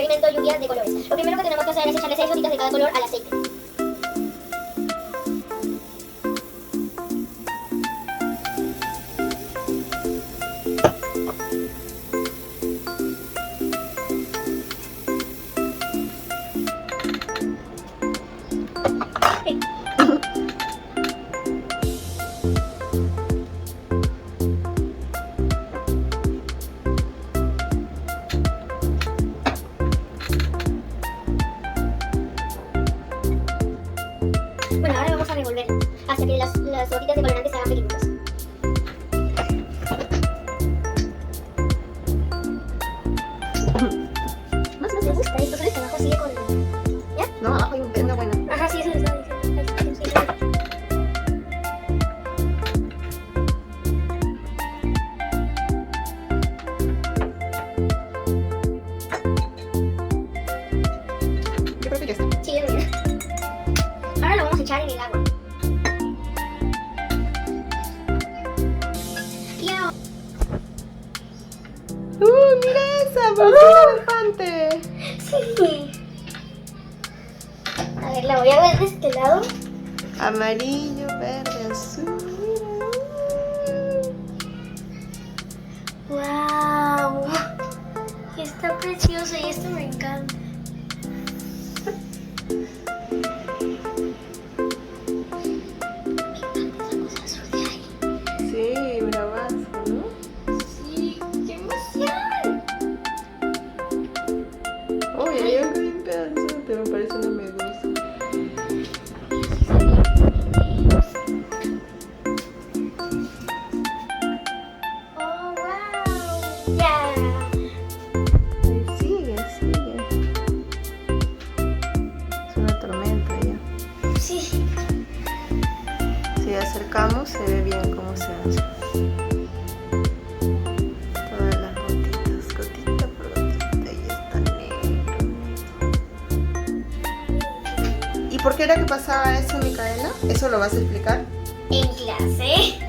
experimento lluvia de colores. Lo primero que tenemos que hacer es echarle 6 gotitas de cada color al aceite. Bueno, ahora vamos a revolver hasta que las gotitas de colorante se hagan pequeñitas. Más me gusta esto, solo que abajo sigue con... ¿Ya? No, abajo hay una buena. Ajá, sí, eso lo estaba diciendo. Yo creo que ya está. Sí, ya está. Ahora lo vamos a echar en el agua. Ya. Mira esa, parecía un elefante. Sí. A ver, la voy a ver de este lado. Amarillo, verde, azul. ¡Wow! Está precioso y esto me encanta. Sí, bravazo, ¿no? Sí, qué emoción. Oye, hay algo bien pedazote, me parece una medusa. Oh, wow. Ya. Sigue, sigue. Es una tormenta ya. Sí. Si acercamos se ve bien cómo se hace. Todas las gotitas, gotita por gotita, y está negro. ¿Y por qué era que pasaba eso, Micaela? ¿Eso lo vas a explicar? En clase.